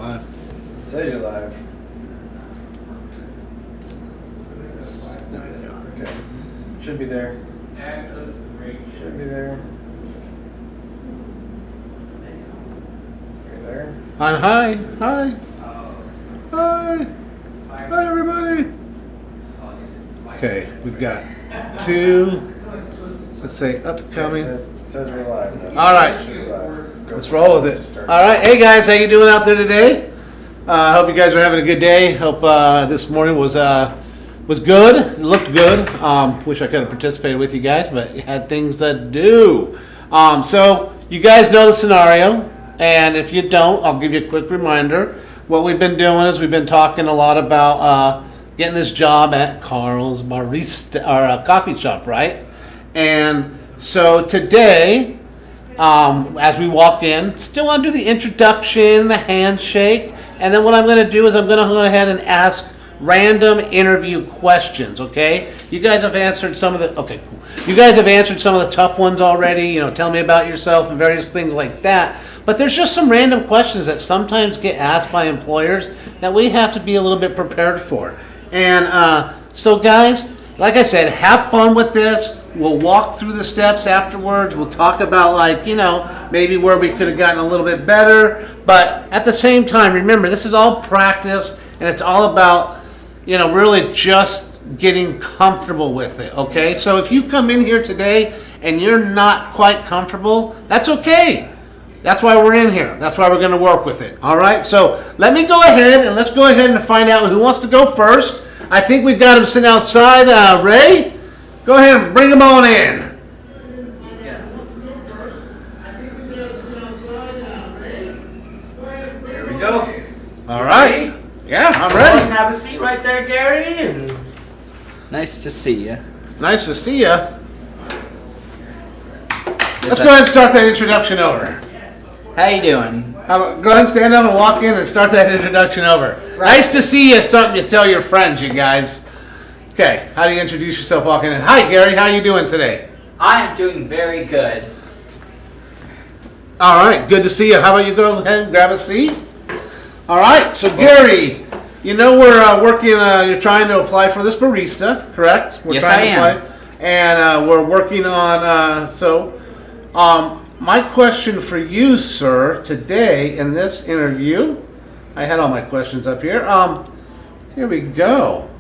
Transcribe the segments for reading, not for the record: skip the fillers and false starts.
live. Says you're live. There you go. Okay. Should be there. Should be there. You're there. Hi. Hi, everybody. Okay, we've got 2, let's say, upcoming. Says we're live. No, All right. should be live. Go Let's for roll with Just it. start. All right, hey guys, how you doing out there today? I hope you guys are having a good day. Hope this morning was good. It looked good. Wish I could have participated with you guys, but you had things to do. So you guys know the scenario, and if you don't, I'll give you a quick reminder. What we've been doing is we've been talking a lot about getting this job at Carl's Barista or coffee shop, right? And so today, as we walk in, still want to do the introduction, the handshake, and then what I'm going to do is I'm going to go ahead and ask random interview questions. Okay? You guys have answered some of the You guys have answered some of the tough ones already. You know, tell me about yourself and various things like that. But there's just some random questions that sometimes get asked by employers that we have to be a little bit prepared for. And so, guys, like I said, have fun with this. We'll walk through the steps afterwards. We'll talk about, like, you know, maybe where we could have gotten a little bit better. But at the same time, remember, this is all practice, and it's all about, you know, really just getting comfortable with it, okay? So if you come in here today and you're not quite comfortable, that's okay. That's why we're in here. That's why we're going to work with it, all right? So let me go ahead, and let's go ahead and find out who wants to go first. I think we've got him sitting outside. Ray? Go ahead and bring them on in. Here we go. All right. Yeah, I'm ready. Have a seat right there, Gary. Nice to see you. Nice to see you. Let's go ahead and start that introduction over. How you doing? Go ahead and stand up and walk in and start that introduction over. Right. Nice to see you. Something to tell your friends, you guys. Okay, how do you introduce yourself walking in? Hi, Gary. How you doing today? I am doing very good. All right, good to see you. How about you go ahead and grab a seat? All right, so Gary, you know we're working. You're trying to apply for this barista, correct? We're Yes, trying I to am. apply, and we're working on. My question for you, sir, today in this interview, I had all my questions up here. Here we go.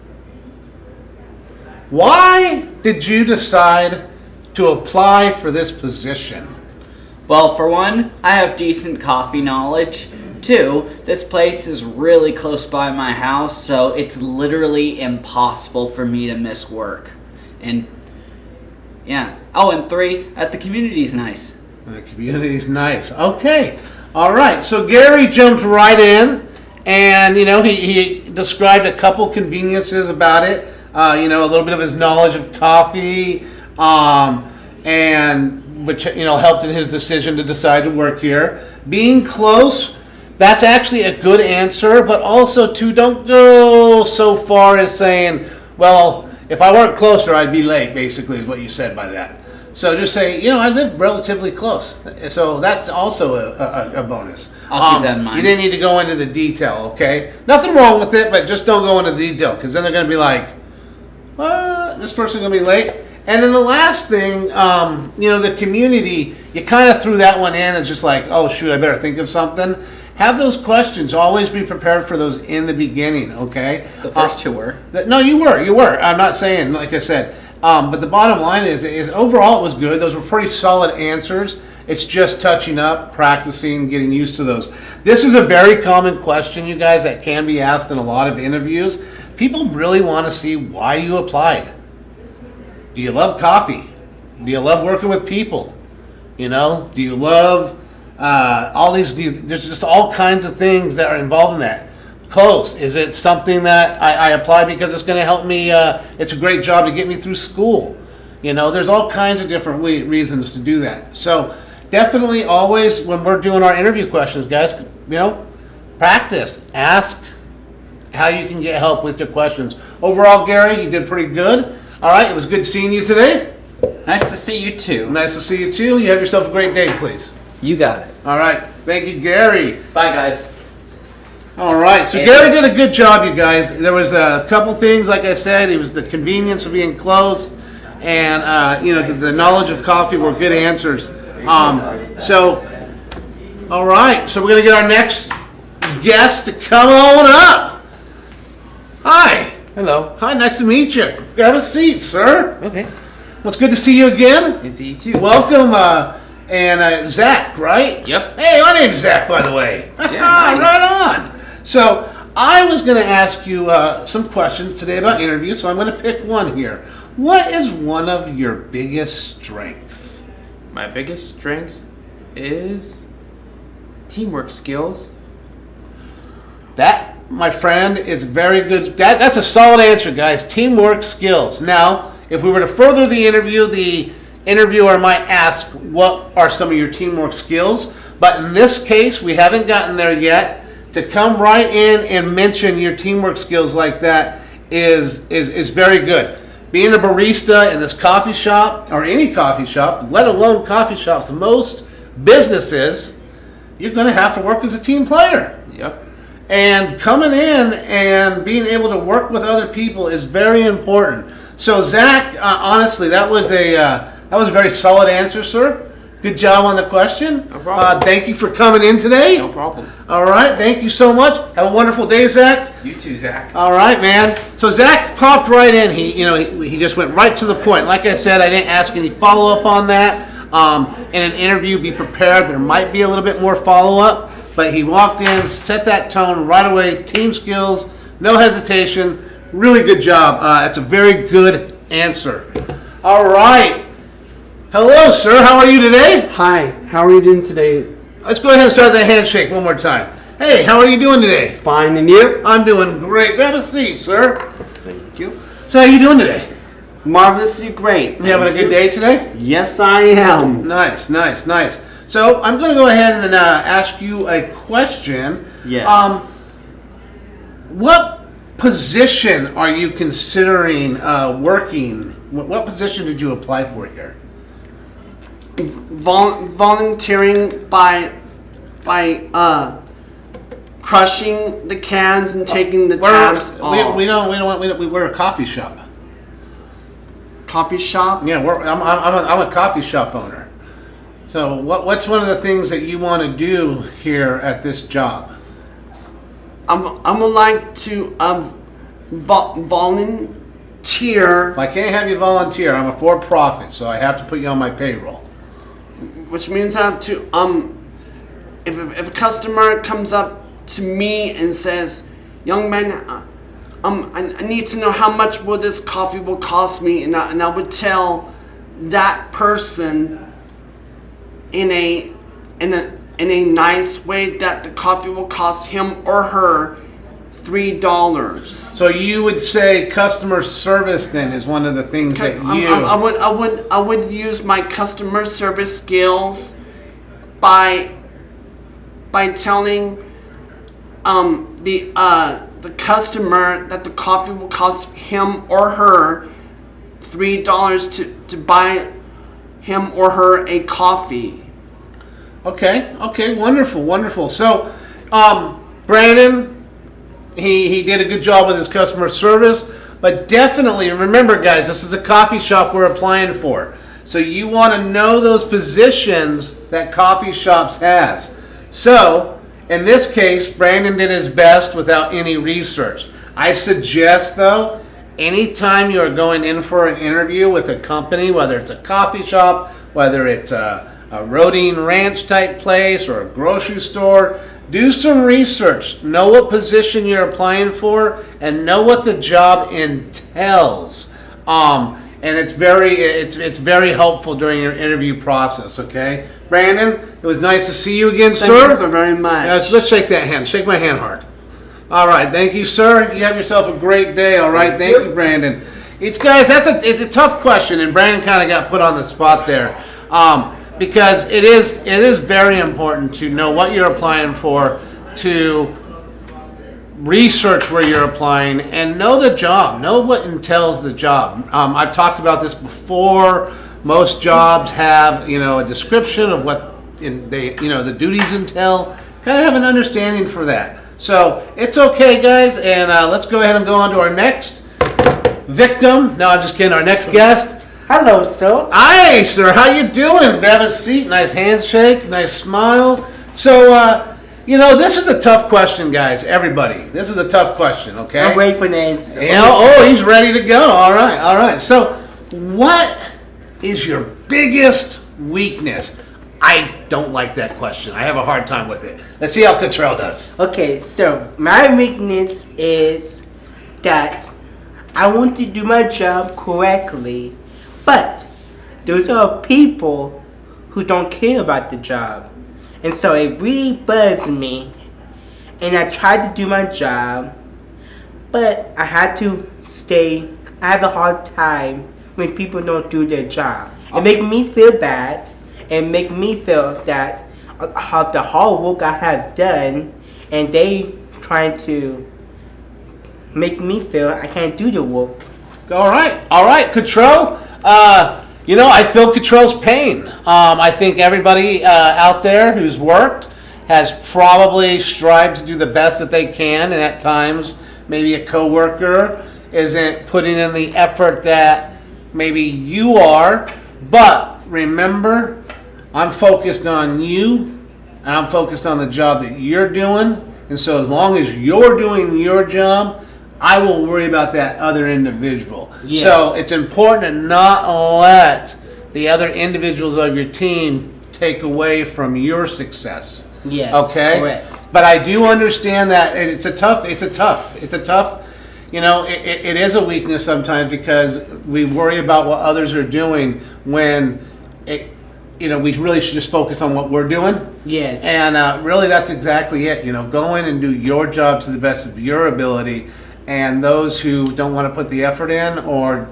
Why did you decide to apply for this position? Well, for one, I have decent coffee knowledge. 2, this place is really close by my house, so it's literally impossible for me to miss work. And yeah. Oh, and 3, the community's nice. The community's nice. Okay. All right. So Gary jumped right in, and you know he described a couple conveniences about it. You know, a little bit of his knowledge of coffee, and which, you know, helped in his decision to decide to work here. Being close, that's actually a good answer, but also too, don't go so far as saying, well, if I weren't closer, I'd be late, basically, is what you said by that. So just say, you know, I live relatively close. So that's also a bonus. I'll keep that in mind. You didn't need to go into the detail, okay? Nothing wrong with it, but just don't go into the detail, because then they're going to be like, what? This person's going to be late? And then the last thing, you know, the community, you kind of threw that one in. It's just like, oh, shoot, I better think of something. Have those questions. Always be prepared for those in the beginning, okay? The first 2 were. No, you were. I'm not saying, like I said. But the bottom line is overall it was good. Those were pretty solid answers. It's just touching up, practicing, getting used to those. This is a very common question, you guys, that can be asked in a lot of interviews. People really want to see why you applied. Do you love coffee? Do you love working with people? You know, do you love all these? There's just all kinds of things that are involved in that. Close. Is it something that I apply because it's going to help me? It's a great job to get me through school. You know, there's all kinds of different reasons to do that. So definitely always when we're doing our interview questions, guys, you know, practice. Ask how you can get help with your questions. Overall, Gary, you did pretty good. All right, it was good seeing you today. Nice to see you too. Nice to see you too. You have yourself a great day, please. You got it. All right. Thank you, Gary. Bye, guys. All right, so Gary did a good job, you guys. There was a couple things, like I said, it was the convenience of being close, and the knowledge of coffee were good answers. All right, so we're gonna get our next guest to come on up. Hi. Hello. Hi, nice to meet you. Grab a seat, sir. Okay. Well, it's good to see you again. Is he too? Welcome, and Zach, right? Yep. Hey, my name's Zach, by the way. Yeah, nice. Right on. So I was going to ask you some questions today about interviews, so I'm going to pick one here. What is one of your biggest strengths? My biggest strengths is teamwork skills. That, my friend, is very good. That's a solid answer, guys. Teamwork skills. Now, if we were to further the interviewer might ask, what are some of your teamwork skills? But in this case, we haven't gotten there yet. To come right in and mention your teamwork skills like that is very good. Being a barista in this coffee shop, or any coffee shop, let alone coffee shops, most businesses, you're going to have to work as a team player. Yep. And coming in and being able to work with other people is very important. So Zach, honestly, that was a very solid answer, sir. Good job on the question. No problem. Thank you for coming in today. No problem. All right, thank you so much. Have a wonderful day, Zach. You too, Zach. All right, man. So Zach popped right in. He just went right to the point. Like I said, I didn't ask any follow up on that. In an interview, be prepared. There might be a little bit more follow up, but he walked in, set that tone right away. Team skills, no hesitation. Really good job. That's a very good answer. All right. Hello, sir. How are you today? Hi, how are you doing today? Let's go ahead and start that handshake one more time. Hey, how are you doing today? Fine, and you? I'm doing great. Grab a seat, sir. Thank you. So how you doing today? Marvelously great. You having a good day today? Yes, I am. Nice. So I'm going to go ahead and ask you a question. Yes. What position are you considering working? What position did you apply for here? Volunteering by crushing the cans and taking the tabs off. We're a coffee shop. Coffee shop? Yeah, I'm a coffee shop owner. So what's one of the things that you want to do here at this job? I would like to volunteer, I can't have you volunteer. I'm a for-profit, so I have to put you on my payroll. which means I have to if a customer comes up to me and says, "Young man, I need to know how much will this coffee will cost me," and I would tell that person in a nice way that the coffee will cost him or her $3. So you would say customer service then is one of the things that you... I would use my customer service skills by telling the customer that the coffee will cost him or her $3 to buy him or her a coffee. Okay, wonderful. So, Brandon, he did a good job with his customer service, but definitely remember, guys, this is a coffee shop we're applying for. So you want to know those positions that coffee shops has. So, in this case, Brandon did his best without any research. I suggest, though, anytime you are going in for an interview with a company, whether it's a coffee shop, whether it's a Rodine Ranch type place or a grocery store, do some research. Know what position you're applying for and know what the job entails. And it's very helpful during your interview process, okay? Brandon, it was nice to see you again, sir. Thank you so very much. Let's shake that hand. Shake my hand hard. All right, thank you, sir. You have yourself a great day, all right? Thank you, Brandon. It's a tough question, and Brandon kind of got put on the spot there. Because it is very important to know what you're applying for, to research where you're applying, and know the job. Know what entails the job. I've talked about this before. Most jobs have a description of what the duties entail. Kind of have an understanding for that. So it's okay, guys, and let's go ahead and go on to our next victim. No, I'm just kidding. Our next guest. Hello, sir. Hi, sir. How you doing? Grab a seat. Nice handshake. Nice smile. So, this is a tough question, guys. Everybody, this is a tough question. Okay. I'm waiting for the answer. He's ready to go. All right. So, what is your biggest weakness? I don't like that question. I have a hard time with it. Let's see how Cottrell does. Okay, so my weakness is that I want to do my job correctly, but those are people who don't care about the job. And so it really bugs me. And I tried to do my job, but I have a hard time when people don't do their job. It makes me feel bad and make me feel that of the hard work I have done, and they trying to make me feel I can't do the work. All right, Cottrell. I feel Cottrell's pain. I think everybody out there who's worked has probably strived to do the best that they can, and at times maybe a coworker isn't putting in the effort that maybe you are. But remember, I'm focused on you, and I'm focused on the job that you're doing. And so as long as you're doing your job, I will worry about that other individual. Yes. So it's important to not let the other individuals of your team take away from your success. Yes. Okay? Correct. But I do understand that, and it's a tough, it is a weakness sometimes because we worry about what others are doing when we really should just focus on what we're doing. Yes. And really that's exactly it. Go in and do your job to the best of your ability. And those who don't want to put the effort in or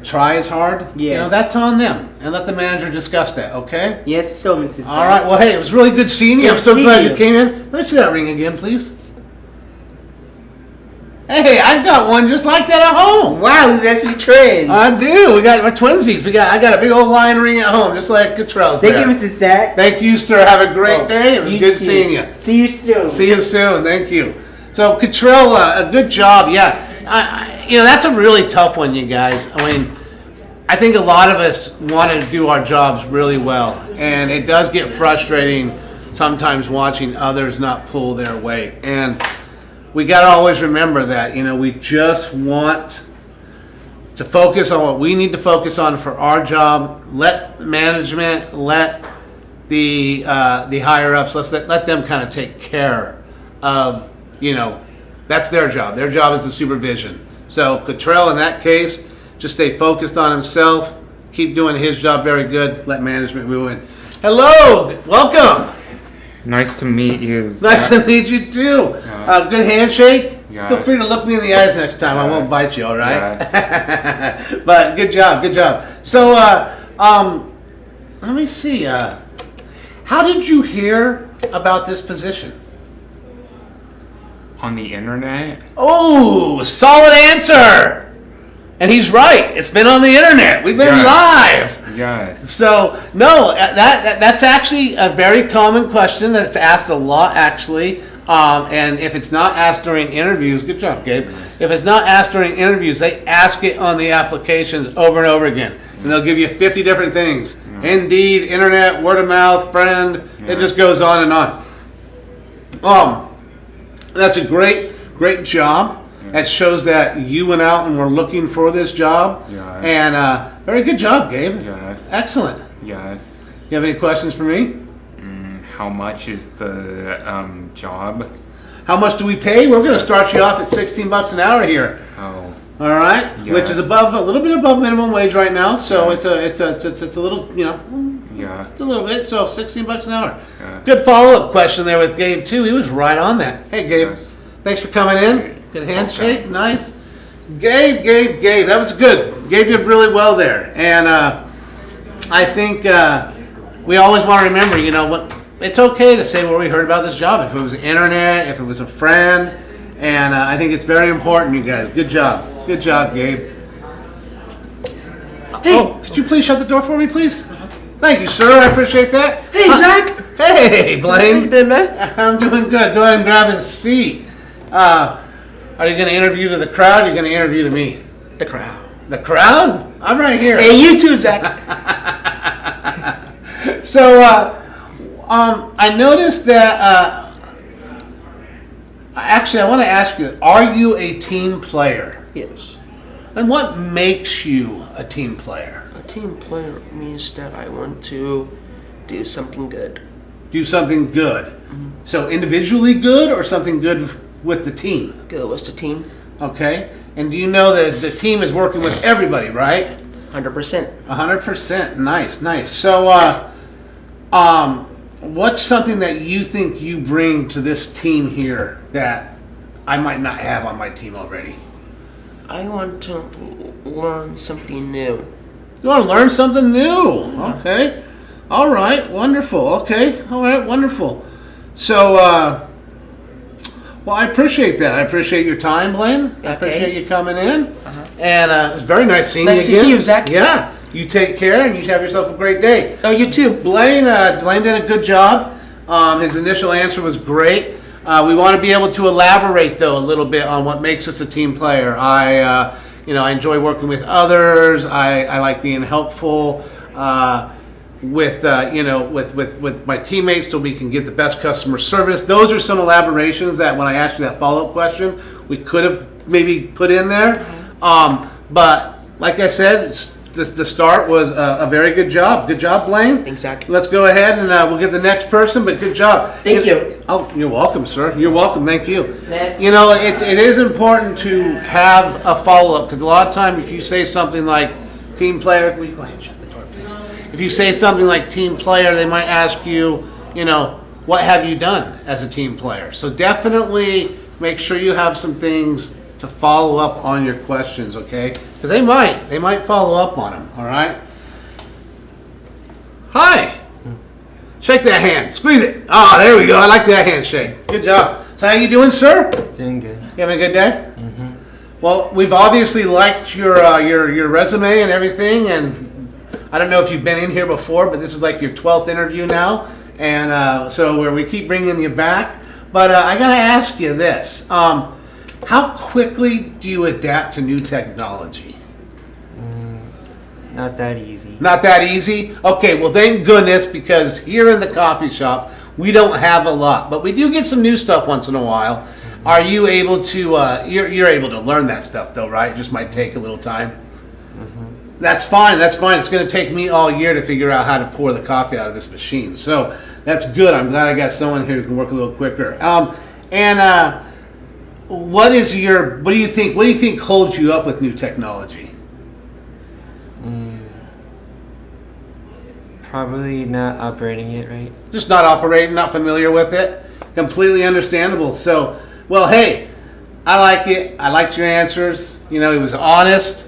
try as hard, yes, that's on them. And let the manager discuss that, okay? Yes, so Mr. All right. Well, hey, it was really good seeing you. Good I'm so to see glad you. you came in. Let me see that ring again, please. Hey, I've got one just like that at home. Wow, we must be twins. I do. We got our twinsies. I got a big old lion ring at home, just like Cottrell's. Thank there. you, Mr. Zach. Thank you, sir. Have a great day. It was You good too. seeing you. See you soon. See you soon. Thank you. So, Cottrell, a good job. Yeah, that's a really tough one, you guys. I mean, I think a lot of us want to do our jobs really well, and it does get frustrating sometimes watching others not pull their weight. And we got to always remember that, we just want to focus on what we need to focus on for our job. Let management, let the higher ups, let them kind of take care of, that's their job. Their job is the supervision. So Cottrell, in that case, just stay focused on himself, keep doing his job very good, let management move in. Hello, welcome. Nice to meet you. Nice to meet you too. Good handshake. Yes. Feel free to look me in the eyes next time. I won't Yes. bite you, all right? Yes. But good job. So, let me see. How did you hear about this position? On the internet? Oh, solid answer. And he's right. It's been on the internet. We've been live. Yes. So no, that's actually a very common question that's asked a lot, actually. And if it's not asked during interviews, good job, Gabe. If it's not asked during interviews, they ask it on the applications over and over again, and they'll give you 50 different things. Indeed, internet, word of mouth, friend. It just goes on and on. That's a great job. That shows that you went out and were looking for this job. Yes. And very good job, Gabe. Yes. Excellent. Yes. You have any questions for me? How much is the job? How much do we pay? We're going to start you off at $16 an hour here. Oh. All right, which is Yes. a little bit above minimum wage right now. So Yes. it's a little, Yeah. it's a little bit. So $16 an hour. Yeah. Good follow-up question there with Gabe too. He was right on that. Hey, Gabe, Yes. thanks for coming in. Good handshake, nice. Gabe, that was good. Gabe did really well there, and I think we always want to remember, what. It's okay to say where we heard about this job. If it was the internet, if it was a friend, and I think it's very important, you guys. Good job, Gabe. Hey, could you please shut the door for me, please? Thank you, sir. I appreciate that. Hey, Zach. Hey, Blaine. Been, man? I'm doing good. Go ahead and grab a seat. Are you going to interview to the crowd? Or are you going to interview to me? The crowd. The crowd? I'm right here. And you too, Zach. So, I noticed that. Actually, I want to ask you: are you a team player? Yes. And what makes you a team player? A team player means that I want to do something good. Do something good. So individually good, or something good with the team? Good was the team. Okay. And do you know that the team is working with everybody, right? 100%. 100%. Nice, nice. So, what's something that you think you bring to this team here that I might not have on my team already? I want to learn something new. You want to learn something new? Okay. All right. Wonderful. Okay. All right. Wonderful. So, well, I appreciate that. I appreciate your time, Blaine. I Okay. appreciate you coming in. And it was very nice seeing Nice you to again. see you, Zach. Yeah. You take care, and you have yourself a great day. Oh, you too. Blaine did a good job. His initial answer was great. We want to be able to elaborate, though, a little bit on what makes us a team player. I enjoy working with others. I like being helpful with my teammates, so we can get the best customer service. Those are some elaborations that when I asked you that follow-up question, we could have maybe put in there. But like I said, the start was a very good job. Good job, Blaine. Exactly. Let's go ahead and we'll get the next person, but good job. Thank you. Oh, you're welcome, sir. You're welcome. Thank you. Next. You know, it is important to have a follow-up, because a lot of time if you say something like team player, will you go ahead and shut the door, please? If you say something like team player, they might ask you, what have you done as a team player? So definitely make sure you have some things to follow up on your questions, okay? Because they might follow up on them, all right? Hi. Shake that hand. Squeeze it. Oh, there we go. I like that handshake. Good job. So how you doing, sir? Doing good. You having a good day? Mm-hmm. Well, we've obviously liked your resume and everything, and I don't know if you've been in here before, but this is like your 12th interview now, and so we keep bringing you back. But I got to ask you this. How quickly do you adapt to new technology? Not that easy. Not that easy? Okay, well thank goodness, because here in the coffee shop, we don't have a lot, but we do get some new stuff once in a while. Mm-hmm. Are you able to, you're able to learn that stuff though, right? It just might take a little time. Mm-hmm. That's fine. It's going to take me all year to figure out how to pour the coffee out of this machine. So that's good. I'm glad I got someone here who can work a little quicker. What do you think holds you up with new technology? Probably not operating it right. Just not operating, not familiar with it. Completely understandable. So, well, hey, I like it. I liked your answers. He was honest.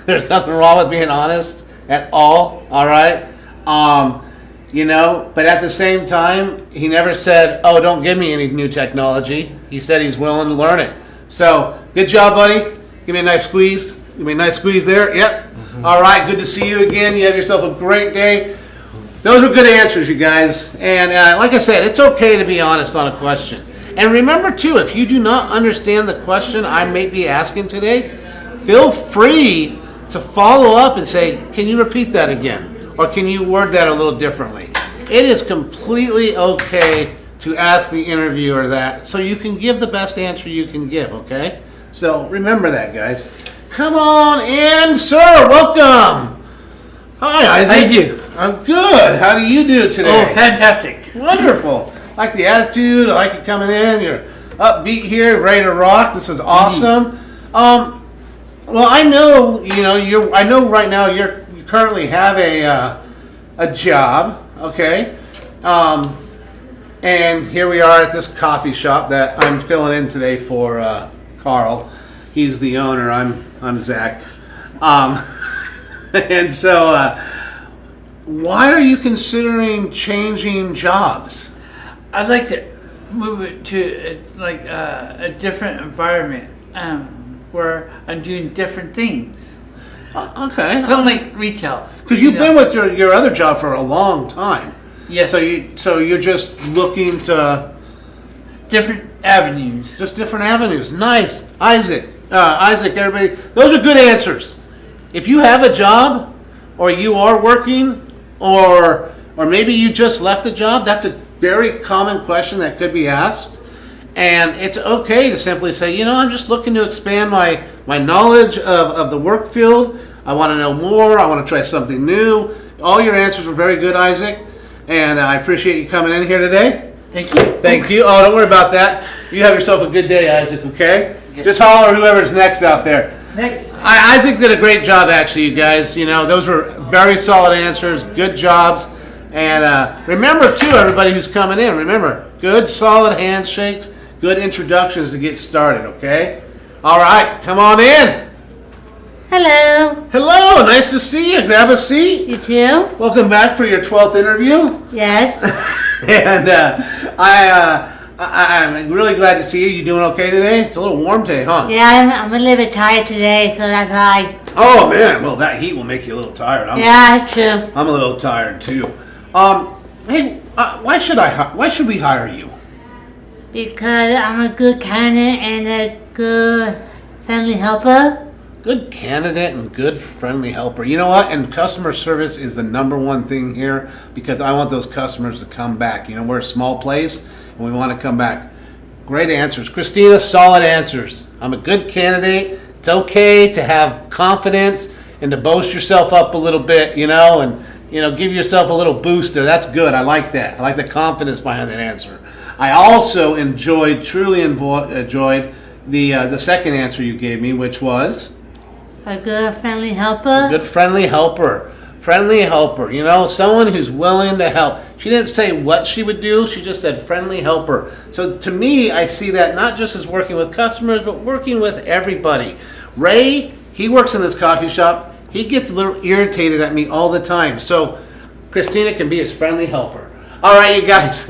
There's nothing wrong with being honest at all. All right. But at the same time, he never said, "Oh, don't give me any new technology." He said he's willing to learn it. So, good job, buddy. Give me a nice squeeze. Give me a nice squeeze there. Yep. Mm-hmm. All right. Good to see you again. You have yourself a great day. Those were good answers, you guys. And like I said, it's okay to be honest on a question. And remember, too, if you do not understand the question I may be asking today, feel free to follow up and say, can you repeat that again? Or can you word that a little differently? It is completely okay to ask the interviewer that, so you can give the best answer you can give, okay? So remember that, guys. Come on in, sir. Welcome. Hi, Isaac. How you do? I'm good. How do you do today? Oh, fantastic. Wonderful. I like the attitude. I like you coming in. You're upbeat here, ready to rock. This is awesome. Well, I know, I know right now you currently have a job, okay? And here we are at this coffee shop that I'm filling in today for Carl. He's the owner. I'm Zach. And so, why are you considering changing jobs? I'd like to move it to a different environment where I'm doing different things. Okay. Something like retail. Because you've been with your other job for a long time. Yes. So you're just looking to Different avenues. just different avenues. Nice, Isaac. Isaac, everybody, those are good answers. If you have a job, or you are working, or maybe you just left a job, that's a very common question that could be asked. And it's okay to simply say, I'm just looking to expand my knowledge of the work field. I want to know more. I want to try something new. All your answers were very good, Isaac. And I appreciate you coming in here today. Thank you. Thank you. Oh, don't worry about that. You have yourself a good day, Isaac, okay? Just holler whoever's next out there. Next. Isaac did a great job, actually, you guys. Those were very solid answers, good jobs. And remember, too, everybody who's coming in, remember, good, solid handshakes, good introductions to get started, okay? All right, come on in. Hello. Hello, nice to see you. Grab a seat. You too? Welcome back for your 12th interview. Yes. And I'm really glad to see you. You doing okay today? It's a little warm today, huh? Yeah, I'm a little bit tired today, so that's why. Oh, man. Well, that heat will make you a little tired. Yeah, that's true. I'm a little tired, too. Hey, why should we hire you? Because I'm a good candidate and a good family helper. Good candidate and good friendly helper. You know what? And customer service is the number one thing here because I want those customers to come back. We're a small place and we want to come back. Great answers. Christina, solid answers. I'm a good candidate. It's okay to have confidence and to boast yourself up a little bit, and give yourself a little boost there. That's good. I like that. I like the confidence behind that answer. I also truly enjoyed the second answer you gave me, which was A good friendly helper. good friendly helper. Friendly helper, someone who's willing to help. She didn't say what she would do, she just said friendly helper. So to me, I see that not just as working with customers, but working with everybody. Ray, he works in this coffee shop. He gets a little irritated at me all the time. So Christina can be his friendly helper. All right, you guys.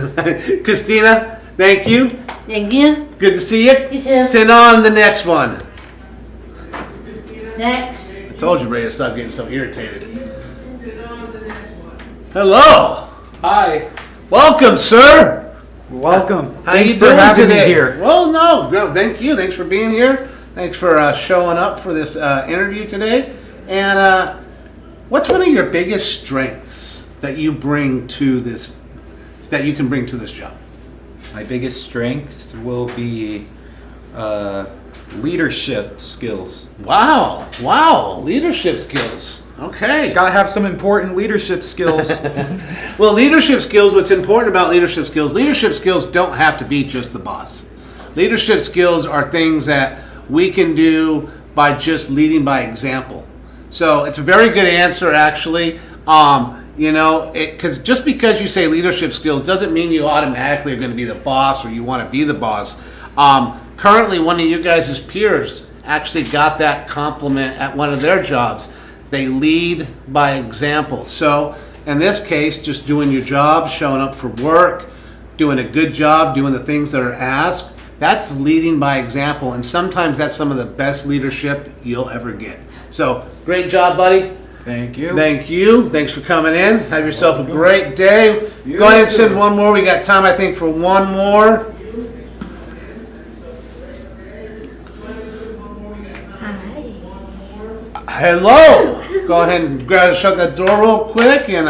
Christina, thank you. Thank you. Good to see you. You too. Sit on the next one. Next. I told you, Ray, to stop getting so irritated. Hello. Hi. Welcome, sir. Welcome. How Thanks you for doing having today? me here. Well, no, thank you. Thanks for being here. Thanks for showing up for this interview today. And what's one of your biggest strengths that you bring to this, that you can bring to this job? My biggest strengths will be leadership skills. Wow, leadership skills. Okay. Gotta have some important leadership skills. Well, leadership skills, what's important about leadership skills don't have to be just the boss. Leadership skills are things that we can do by just leading by example. So it's a very good answer, actually. Because just because you say leadership skills doesn't mean you automatically are going to be the boss or you want to be the boss. Currently, one of you guys' peers actually got that compliment at one of their jobs. They lead by example. So in this case, just doing your job, showing up for work, doing a good job, doing the things that are asked, that's leading by example. And sometimes that's some of the best leadership you'll ever get. So great job, buddy. Thank you. Thank you. Thanks for coming in. Have yourself a great day. You Go ahead and too. send one more. We got time, I think, for one more. Hello. Go ahead and shut that door real quick and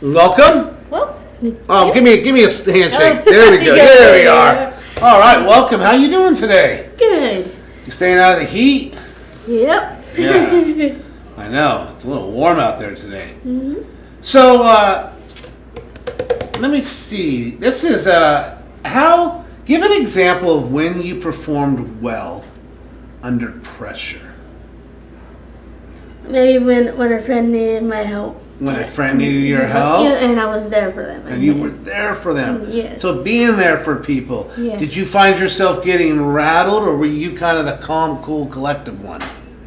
welcome. Well, Oh, give me a handshake. There we go. There we are. All right, welcome. How you doing today? good. You staying out of the heat? Yep. Yeah. I know. It's a little warm out there today. So, let me see. This is give an example of when you performed well under pressure. Maybe when a friend needed my help. When a friend needed your help? Yeah, and I was there for them. And you were there for them. Yes. So being there for people. Yes. Did you find yourself getting rattled, or were you kind of the calm, cool, collective one?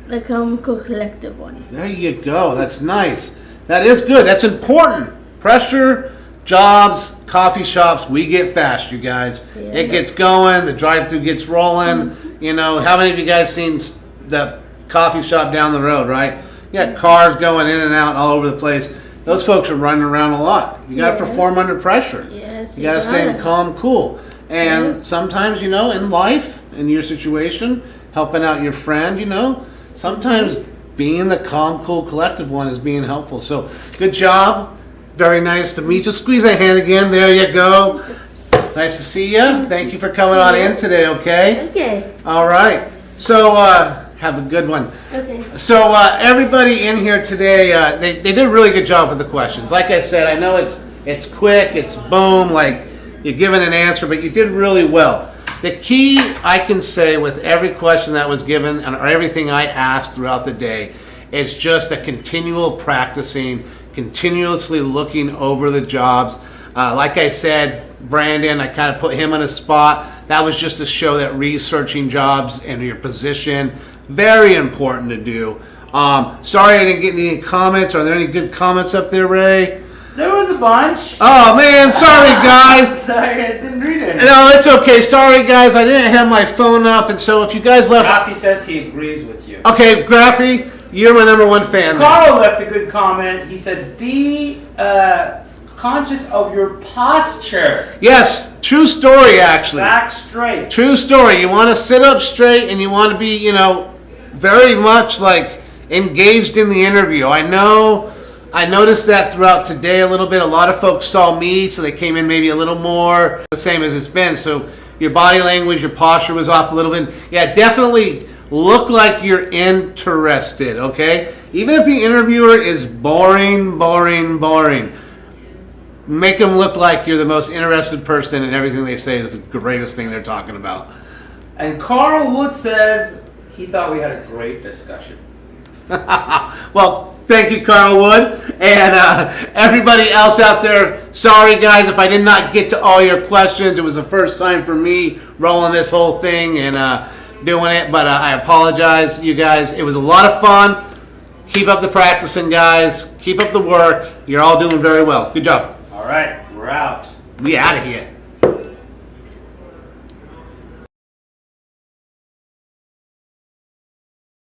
The Comical Collective one. There you go. That's nice. That is good. That's important. Pressure, jobs, coffee shops, we get fast, you guys. Yeah. It gets going. The drive-through gets rolling. How many of you guys seen the coffee shop down the road, right? You got cars going in and out all over the place. those folks are running around a lot. You got to Yeah. perform under pressure. Yes, You got to stay gotta. calm, cool. And Yeah. sometimes, you know, in life, in your situation, helping out your friend, you know, sometimes being the calm, cool, collective one is being helpful. So good job. Very nice to meet you. Squeeze that hand again. There you go. Nice to see you. Thank you for coming on in today, okay? Okay. All right. So have a good one. Okay. So everybody in here today, they did a really good job with the questions. Like I said, I know it's quick, it's boom, like you're giving an answer, but you did really well. The key I can say with every question that was given or everything I asked throughout the day is just a continual practicing, continuously looking over the jobs. Like I said, Brandon, I kind of put him on a spot. That was just to show that researching jobs and your position, very important to do. Sorry I didn't get any comments. Are there any good comments up there, Ray? There was a bunch. Oh man, sorry guys. Sorry, I didn't read it. No, it's okay. Sorry guys, I didn't have my phone up, and so if you guys left, Rafi says he agrees with you. okay, Graffy, you're my number one fan. Carl left a good comment. He said, be conscious of your posture. Yes, true story actually. Back straight. True story. You want to sit up straight, and you want to be, you know, very much like engaged in the interview. I noticed that throughout today a little bit. A lot of folks saw me, so they came in maybe a little more the same as it's been. So your body language, your posture was off a little bit. Yeah, definitely look like you're interested, okay? Even if the interviewer is boring, make them look like you're the most interested person, and everything they say is the greatest thing they're talking about. And Carl Wood says he thought we had a great discussion. Well, thank you, Carl Wood. And everybody else out there, sorry guys if I did not get to all your questions. It was the first time for me rolling this whole thing and doing it, but I apologize, you guys. It was a lot of fun. Keep up the practicing, guys. Keep up the work. You're all doing very well. Good job. All right, we're out. We out of here.